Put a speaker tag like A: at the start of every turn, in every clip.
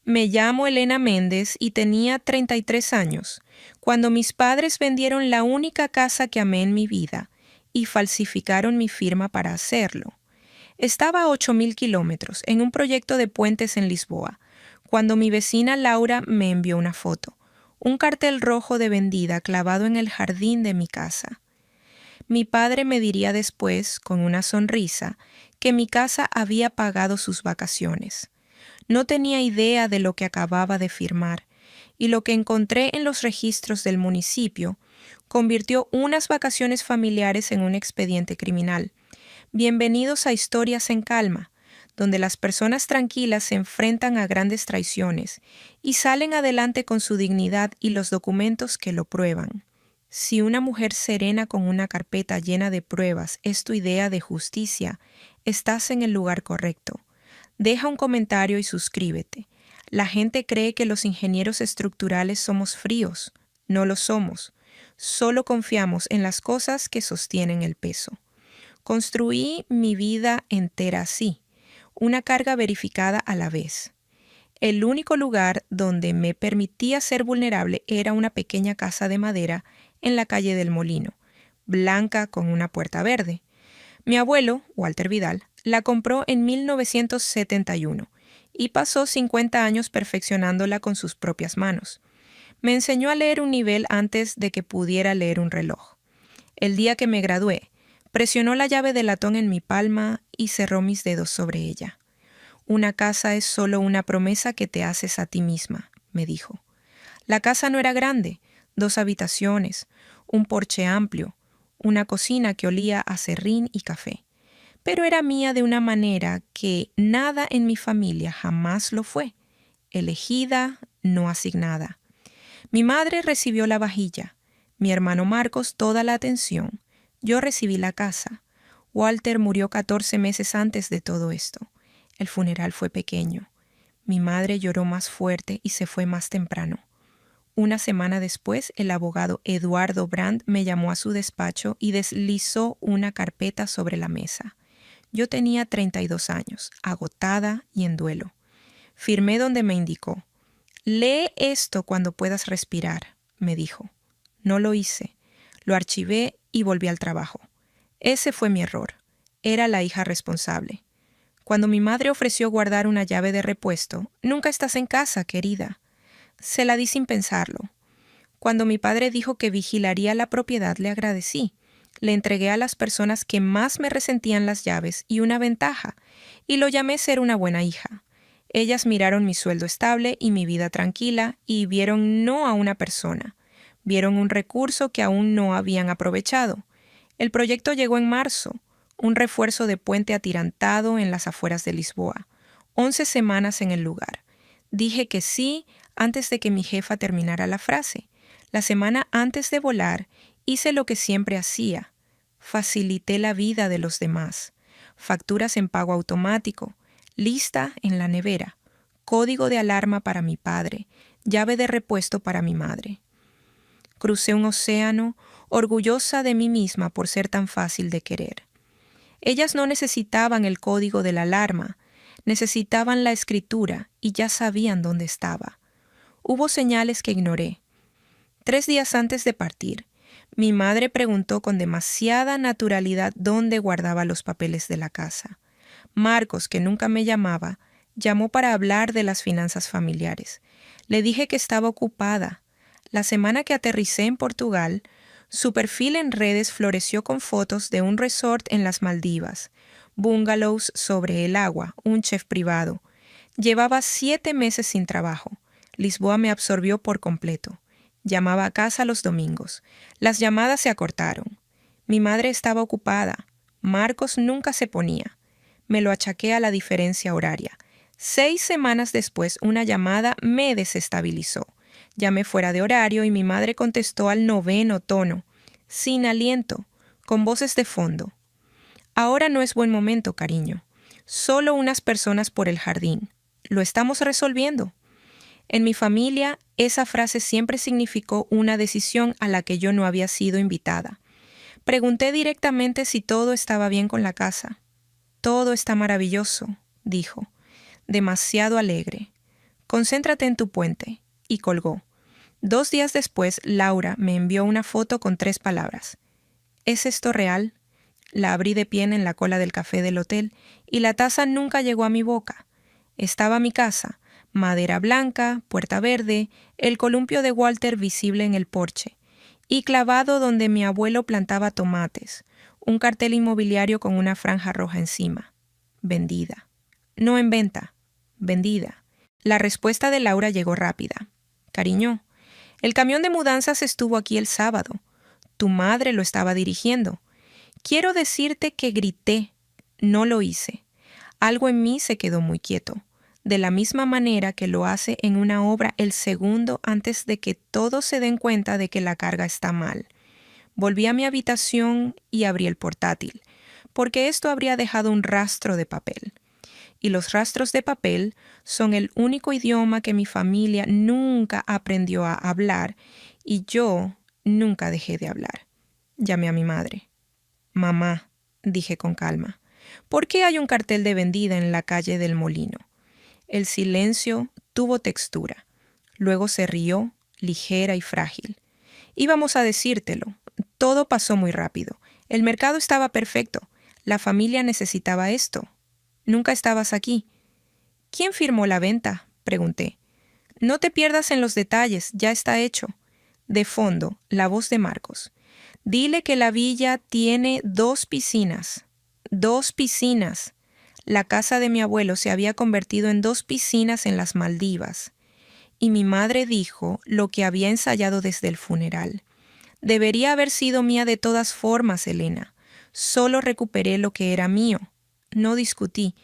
A: Me llamo Elena Méndez y tenía 33 años, cuando mis padres vendieron la única casa que amé en mi vida y falsificaron mi firma para hacerlo. Estaba a 8.000 kilómetros en un proyecto de puentes en Lisboa, cuando mi vecina Laura me envió una foto, un cartel rojo de vendida clavado en el jardín de mi casa. Mi padre me diría después, con una sonrisa, que mi casa había pagado sus vacaciones. No tenía idea de lo que acababa de firmar, y lo que encontré en los registros del municipio convirtió unas vacaciones familiares en un expediente criminal. Bienvenidos a Historias en Calma, donde las personas tranquilas se enfrentan a grandes traiciones y salen adelante con su dignidad y los documentos que lo prueban. Si una mujer serena con una carpeta llena de pruebas es tu idea de justicia, estás en el lugar correcto. Deja un comentario y suscríbete. La gente cree que los ingenieros estructurales somos fríos. No lo somos. Solo confiamos en las cosas que sostienen el peso. Construí mi vida entera así, una carga verificada a la vez. El único lugar donde me permitía ser vulnerable era una pequeña casa de madera en la calle del Molino, blanca con una puerta verde. Mi abuelo, Walter Vidal, la compró en 1971 y pasó 50 años perfeccionándola con sus propias manos. Me enseñó a leer un nivel antes de que pudiera leer un reloj. El día que me gradué, presionó la llave de latón en mi palma y cerró mis dedos sobre ella. Una casa es solo una promesa que te haces a ti misma, me dijo. La casa no era grande, 2 habitaciones, un porche amplio, una cocina que olía a serrín y café. Pero era mía de una manera que nada en mi familia jamás lo fue. Elegida, no asignada. Mi madre recibió la vajilla, mi hermano Marcos toda la atención. Yo recibí la casa. Walter murió 14 meses antes de todo esto. El funeral fue pequeño. Mi madre lloró más fuerte y se fue más temprano. Una semana después, el abogado Eduardo Brandt me llamó a su despacho y deslizó una carpeta sobre la mesa. Yo tenía 32 años, agotada y en duelo. Firmé donde me indicó. «Lee esto cuando puedas respirar», me dijo. No lo hice. Lo archivé y volví al trabajo. Ese fue mi error. Era la hija responsable. Cuando mi madre ofreció guardar una llave de repuesto, «Nunca estás en casa, querida». Se la di sin pensarlo. Cuando mi padre dijo que vigilaría la propiedad, le agradecí. Le entregué a las personas que más me resentían las llaves y una ventaja, y lo llamé ser una buena hija. Ellas miraron mi sueldo estable y mi vida tranquila y vieron no a una persona. Vieron un recurso que aún no habían aprovechado. El proyecto llegó en marzo, un refuerzo de puente atirantado en las afueras de Lisboa. 11 semanas en el lugar. Dije que sí antes de que mi jefa terminara la frase. La semana antes de volar, hice lo que siempre hacía. Facilité la vida de los demás. Facturas en pago automático, lista en la nevera, código de alarma para mi padre, llave de repuesto para mi madre. Crucé un océano, orgullosa de mí misma por ser tan fácil de querer. Ellas no necesitaban el código de la alarma, necesitaban la escritura y ya sabían dónde estaba. Hubo señales que ignoré. 3 días antes de partir, mi madre preguntó con demasiada naturalidad dónde guardaba los papeles de la casa. Marcos, que nunca me llamaba, llamó para hablar de las finanzas familiares. Le dije que estaba ocupada. La semana que aterricé en Portugal, su perfil en redes floreció con fotos de un resort en las Maldivas, bungalows sobre el agua, un chef privado. Llevaba 7 meses sin trabajo. Lisboa me absorbió por completo. Llamaba a casa los domingos. Las llamadas se acortaron. Mi madre estaba ocupada. Marcos nunca se ponía. Me lo achaqué a la diferencia horaria. 6 semanas después, una llamada me desestabilizó. Llamé fuera de horario y mi madre contestó al 9º tono, sin aliento, con voces de fondo. «Ahora no es buen momento, cariño. Solo unas personas por el jardín. Lo estamos resolviendo». En mi familia, esa frase siempre significó una decisión a la que yo no había sido invitada. Pregunté directamente si todo estaba bien con la casa. «Todo está maravilloso», dijo. «Demasiado alegre. Concéntrate en tu puente. Y colgó. 2 días después, Laura me envió una foto con 3 palabras. ¿Es esto real? La abrí de pie en la cola del café del hotel y la taza nunca llegó a mi boca. Estaba mi casa, madera blanca, puerta verde, el columpio de Walter visible en el porche, y clavado donde mi abuelo plantaba tomates, un cartel inmobiliario con una franja roja encima. Vendida. No en venta, vendida. La respuesta de Laura llegó rápida. Cariño, el camión de mudanzas estuvo aquí el sábado. Tu madre lo estaba dirigiendo. Quiero decirte que grité. No lo hice. Algo en mí se quedó muy quieto, de la misma manera que lo hace en una obra el segundo antes de que todos se den cuenta de que la carga está mal. Volví a mi habitación y abrí el portátil, porque esto habría dejado un rastro de papel. Y los rastros de papel son el único idioma que mi familia nunca aprendió a hablar y yo nunca dejé de hablar. Llamé a mi madre. Mamá, dije con calma, ¿por qué hay un cartel de vendida en la calle del Molino? El silencio tuvo textura. Luego se rió, ligera y frágil. Íbamos a decírtelo. Todo pasó muy rápido. El mercado estaba perfecto. La familia necesitaba esto. Nunca estabas aquí. ¿Quién firmó la venta?, pregunté. No te pierdas en los detalles, ya está hecho. De fondo, la voz de Marcos. Dile que la villa tiene 2 piscinas. 2 piscinas. La casa de mi abuelo se había convertido en 2 piscinas en las Maldivas. Y mi madre dijo lo que había ensayado desde el funeral. Debería haber sido mía de todas formas, Elena. Solo recuperé lo que era mío. No discutí.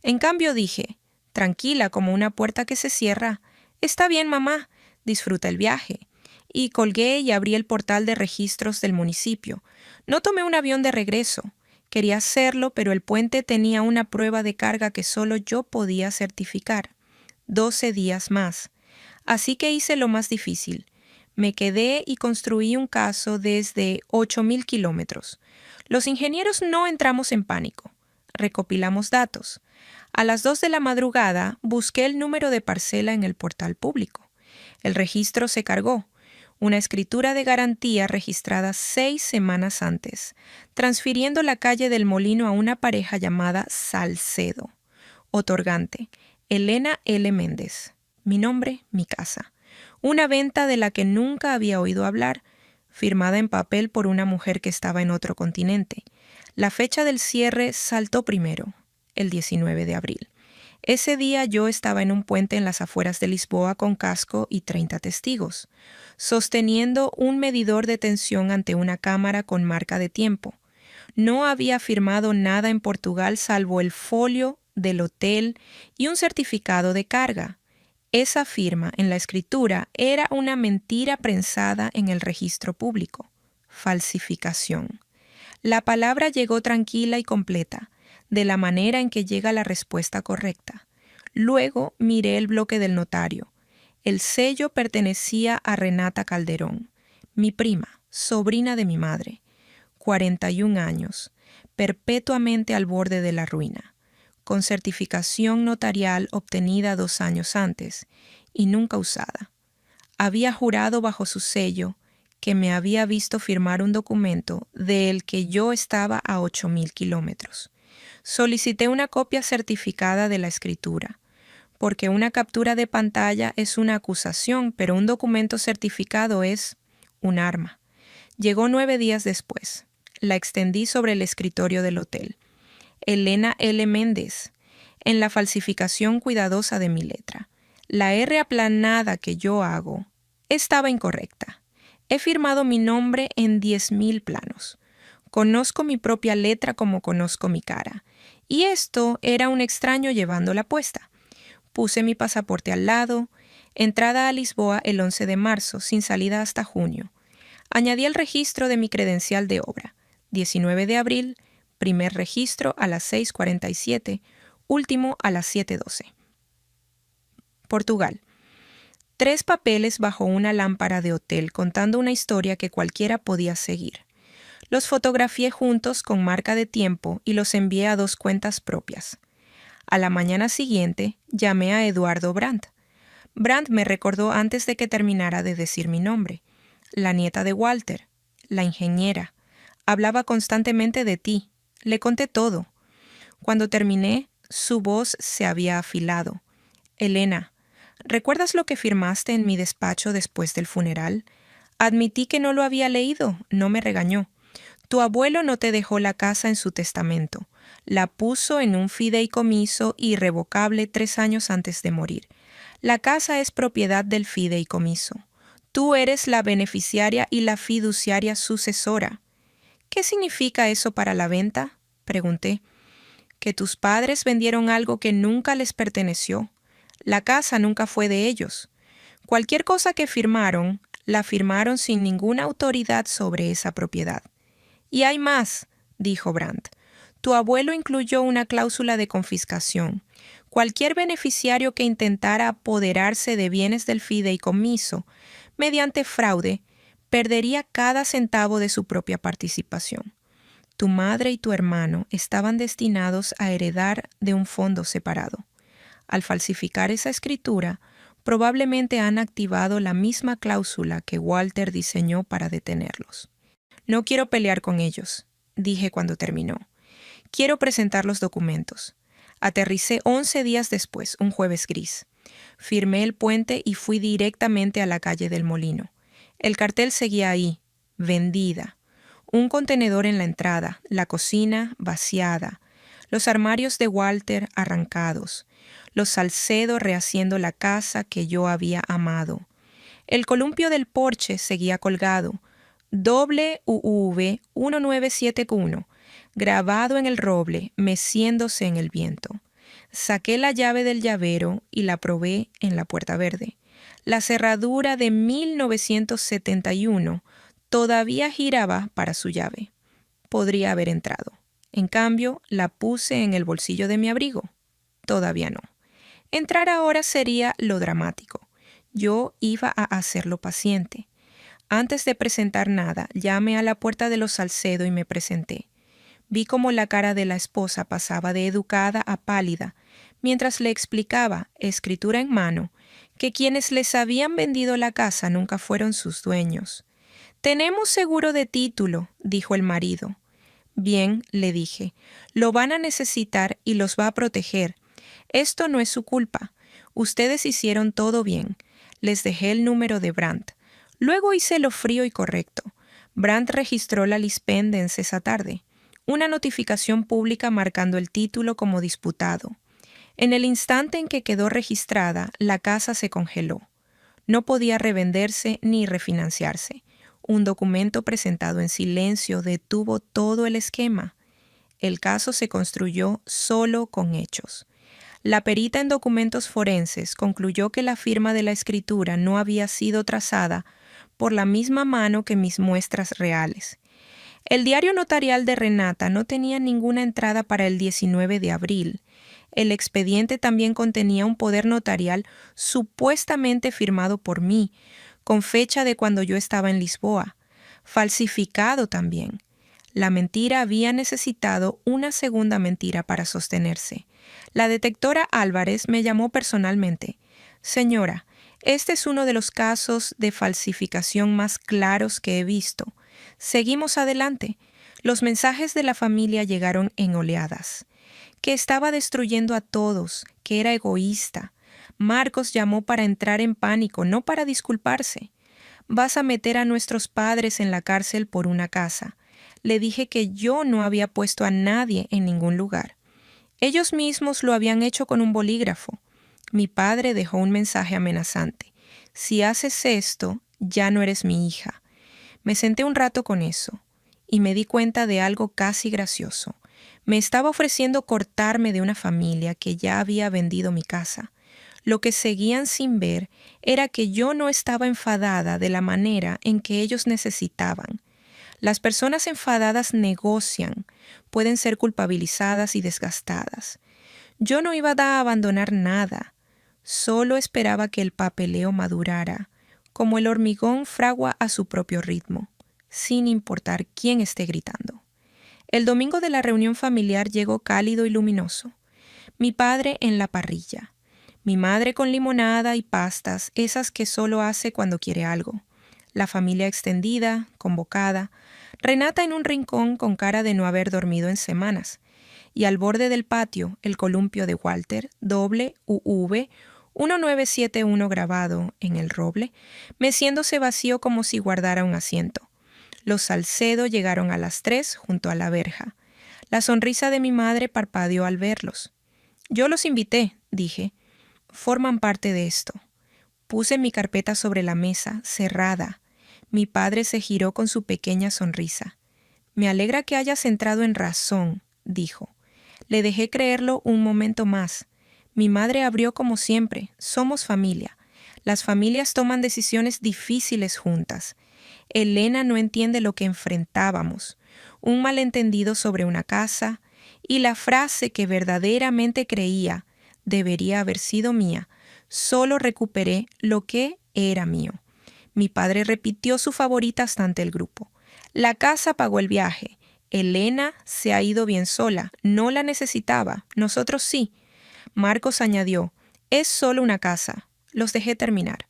A: En cambio dije, tranquila como una puerta que se cierra. Está bien, mamá. Disfruta el viaje. Y colgué y abrí el portal de registros del municipio. No tomé un avión de regreso. Quería hacerlo, pero el puente tenía una prueba de carga que solo yo podía certificar. 12 días más. Así que hice lo más difícil. Me quedé y construí un caso desde 8.000 kilómetros. Los ingenieros no entramos en pánico. Recopilamos datos. A las 2 de la madrugada busqué el número de parcela en el portal público. El registro se cargó. Una escritura de garantía registrada 6 semanas antes, transfiriendo la calle del Molino a una pareja llamada Salcedo. Otorgante, Elena L. Méndez. Mi nombre, mi casa. Una venta de la que nunca había oído hablar, firmada en papel por una mujer que estaba en otro continente. La fecha del cierre saltó primero, el 19 de abril. Ese día yo estaba en un puente en las afueras de Lisboa con casco y 30 testigos, sosteniendo un medidor de tensión ante una cámara con marca de tiempo. No había firmado nada en Portugal salvo el folio del hotel y un certificado de carga. Esa firma en la escritura era una mentira prensada en el registro público. Falsificación. La palabra llegó tranquila y completa, de la manera en que llega la respuesta correcta. Luego miré el bloque del notario. El sello pertenecía a Renata Calderón, mi prima, sobrina de mi madre. 41 años, perpetuamente al borde de la ruina, con certificación notarial obtenida 2 años antes y nunca usada. Había jurado bajo su sello que me había visto firmar un documento del que yo estaba a 8.000 kilómetros. Solicité una copia certificada de la escritura, porque una captura de pantalla es una acusación, pero un documento certificado es un arma. Llegó 9 días después. La extendí sobre el escritorio del hotel. Elena L. Méndez, en la falsificación cuidadosa de mi letra. La R aplanada que yo hago estaba incorrecta. He firmado mi nombre en 10.000 planos. Conozco mi propia letra como conozco mi cara. Y esto era un extraño llevándola puesta. Puse mi pasaporte al lado, entrada a Lisboa el 11 de marzo, sin salida hasta junio. Añadí el registro de mi credencial de obra. 19 de abril, primer registro a las 6:47, último a las 7:12. Portugal. 3 papeles bajo una lámpara de hotel contando una historia que cualquiera podía seguir. Los fotografié juntos con marca de tiempo y los envié a 2 cuentas propias. A la mañana siguiente llamé a Eduardo Brandt. Brandt me recordó antes de que terminara de decir mi nombre. La nieta de Walter, la ingeniera. Hablaba constantemente de ti. Le conté todo. Cuando terminé, su voz se había afilado. Elena, ¿recuerdas lo que firmaste en mi despacho después del funeral? Admití que no lo había leído, no me regañó. Tu abuelo no te dejó la casa en su testamento. La puso en un fideicomiso irrevocable 3 años antes de morir. La casa es propiedad del fideicomiso. Tú eres la beneficiaria y la fiduciaria sucesora. ¿Qué significa eso para la venta? Pregunté. Que tus padres vendieron algo que nunca les perteneció. La casa nunca fue de ellos. Cualquier cosa que firmaron, la firmaron sin ninguna autoridad sobre esa propiedad. Y hay más, dijo Brandt. Tu abuelo incluyó una cláusula de confiscación. Cualquier beneficiario que intentara apoderarse de bienes del fideicomiso mediante fraude perdería cada centavo de su propia participación. Tu madre y tu hermano estaban destinados a heredar de un fondo separado. Al falsificar esa escritura, probablemente han activado la misma cláusula que Walter diseñó para detenerlos. No quiero pelear con ellos, dije cuando terminó. Quiero presentar los documentos. Aterricé 11 días después, un jueves gris. Firmé el puente y fui directamente a la calle del Molino. El cartel seguía ahí, vendida. Un contenedor en la entrada, la cocina vaciada, los armarios de Walter arrancados, los Salcedo rehaciendo la casa que yo había amado. El columpio del porche seguía colgado, WUV 1971, grabado en el roble, meciéndose en el viento. Saqué la llave del llavero y la probé en la puerta verde. La cerradura de 1971 todavía giraba para su llave. Podría haber entrado. En cambio, la puse en el bolsillo de mi abrigo. Todavía no. Entrar ahora sería lo dramático. Yo iba a hacerlo paciente. Antes de presentar nada, llamé a la puerta de los Salcedo y me presenté. Vi cómo la cara de la esposa pasaba de educada a pálida, mientras le explicaba, escritura en mano, que quienes les habían vendido la casa nunca fueron sus dueños. «Tenemos seguro de título», dijo el marido. «Bien», le dije, «lo van a necesitar y los va a proteger. Esto no es su culpa. Ustedes hicieron todo bien». Les dejé el número de Brandt. Luego hice lo frío y correcto. Brandt registró la Lispendens esa tarde. Una notificación pública marcando el título como disputado. En el instante en que quedó registrada, la casa se congeló. No podía revenderse ni refinanciarse. Un documento presentado en silencio detuvo todo el esquema. El caso se construyó solo con hechos. La perita en documentos forenses concluyó que la firma de la escritura no había sido trazada por la misma mano que mis muestras reales. El diario notarial de Renata no tenía ninguna entrada para el 19 de abril. El expediente también contenía un poder notarial supuestamente firmado por mí, con fecha de cuando yo estaba en Lisboa. Falsificado también. La mentira había necesitado una segunda mentira para sostenerse. La detectora Álvarez me llamó personalmente. «Señora, este es uno de los casos de falsificación más claros que he visto. Seguimos adelante». Los mensajes de la familia llegaron en oleadas. Que estaba destruyendo a todos, que era egoísta. Marcos llamó para entrar en pánico, no para disculparse. «Vas a meter a nuestros padres en la cárcel por una casa». Le dije que yo no había puesto a nadie en ningún lugar. Ellos mismos lo habían hecho con un bolígrafo. Mi padre dejó un mensaje amenazante. «Si haces esto, ya no eres mi hija». Me senté un rato con eso y me di cuenta de algo casi gracioso. Me estaba ofreciendo cortarme de una familia que ya había vendido mi casa. Lo que seguían sin ver era que yo no estaba enfadada de la manera en que ellos necesitaban. Las personas enfadadas negocian, pueden ser culpabilizadas y desgastadas. Yo no iba a abandonar nada, solo esperaba que el papeleo madurara, como el hormigón fragua a su propio ritmo, sin importar quién esté gritando. El domingo de la reunión familiar llegó cálido y luminoso. Mi padre en la parrilla. Mi madre con limonada y pastas, esas que solo hace cuando quiere algo. La familia extendida, convocada. Renata en un rincón con cara de no haber dormido en semanas. Y al borde del patio, el columpio de Walter, WUV 1971 grabado en el roble, meciéndose vacío como si guardara un asiento. Los Salcedo llegaron a las 3 junto a la verja. La sonrisa de mi madre parpadeó al verlos. Yo los invité, dije. Forman parte de esto. Puse mi carpeta sobre la mesa, cerrada. Mi padre se giró con su pequeña sonrisa. Me alegra que hayas entrado en razón, dijo. Le dejé creerlo un momento más. Mi madre abrió como siempre. Somos familia. Las familias toman decisiones difíciles juntas. Elena no entiende lo que enfrentábamos. Un malentendido sobre una casa y la frase que verdaderamente creía debería haber sido mía. Solo recuperé lo que era mío. Mi padre repitió su favorita hasta ante el grupo. La casa pagó el viaje. Elena se ha ido bien sola. No la necesitaba. Nosotros sí. Marcos añadió, es solo una casa. Los dejé terminar.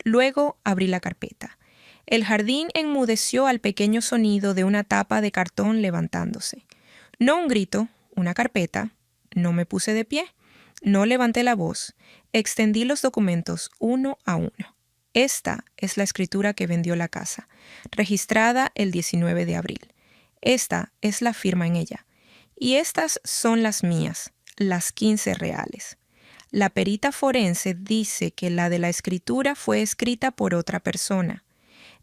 A: Luego abrí la carpeta. El jardín enmudeció al pequeño sonido de una tapa de cartón levantándose. No un grito, una carpeta. No me puse de pie. No levanté la voz. Extendí los documentos uno a uno. Esta es la escritura que vendió la casa, registrada el 19 de abril. Esta es la firma en ella. Y estas son las mías, las 15 reales. La perita forense dice que la de la escritura fue escrita por otra persona.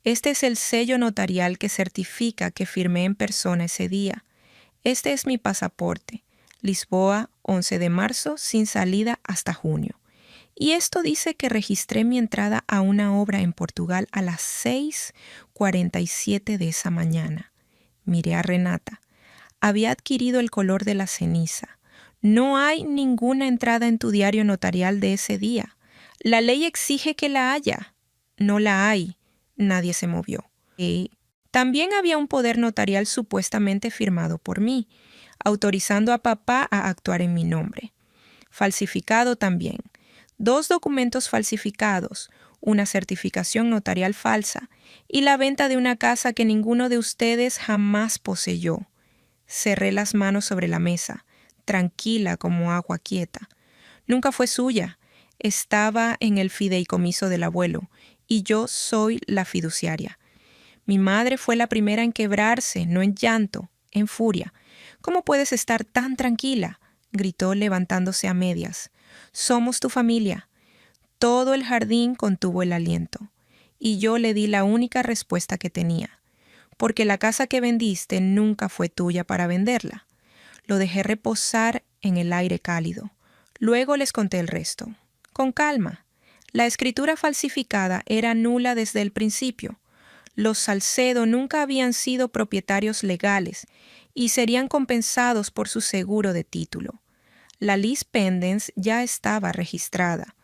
A: Este es el sello notarial que certifica que firmé en persona ese día. Este es mi pasaporte. Lisboa, 11 de marzo, sin salida hasta junio. Y esto dice que registré mi entrada a una obra en Portugal a las 6:47 de esa mañana. Miré a Renata. Había adquirido el color de la ceniza. No hay ninguna entrada en tu diario notarial de ese día. La ley exige que la haya. No la hay. Nadie se movió. También había un poder notarial supuestamente firmado por mí, autorizando a papá a actuar en mi nombre. Falsificado también. 2 documentos falsificados, una certificación notarial falsa y la venta de una casa que ninguno de ustedes jamás poseyó. Cerré las manos sobre la mesa, tranquila como agua quieta. Nunca fue suya. Estaba en el fideicomiso del abuelo y yo soy la fiduciaria. Mi madre fue la primera en quebrarse, no en llanto, en furia. ¿Cómo puedes estar tan tranquila?, gritó levantándose a medias. Somos tu familia. Todo el jardín contuvo el aliento, y yo le di la única respuesta que tenía. Porque la casa que vendiste nunca fue tuya para venderla. Lo dejé reposar en el aire cálido. Luego les conté el resto. Con calma. La escritura falsificada era nula desde el principio. Los Salcedo nunca habían sido propietarios legales y serían compensados por su seguro de título. La lis pendens ya estaba registrada.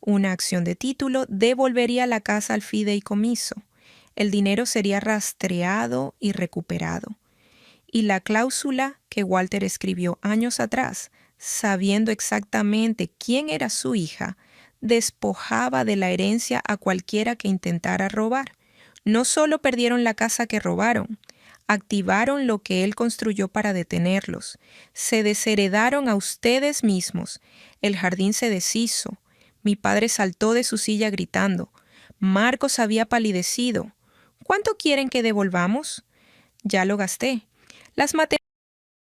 A: Una acción de título devolvería la casa al fideicomiso. El dinero sería rastreado y recuperado. Y la cláusula que Walter escribió años atrás, sabiendo exactamente quién era su hija, despojaba de la herencia a cualquiera que intentara robar. No solo perdieron la casa que robaron, activaron lo que él construyó para detenerlos. Se desheredaron a ustedes mismos. El jardín se deshizo. Mi padre saltó de su silla gritando. Marcos había palidecido. ¿Cuánto quieren que devolvamos? Ya lo gasté. Las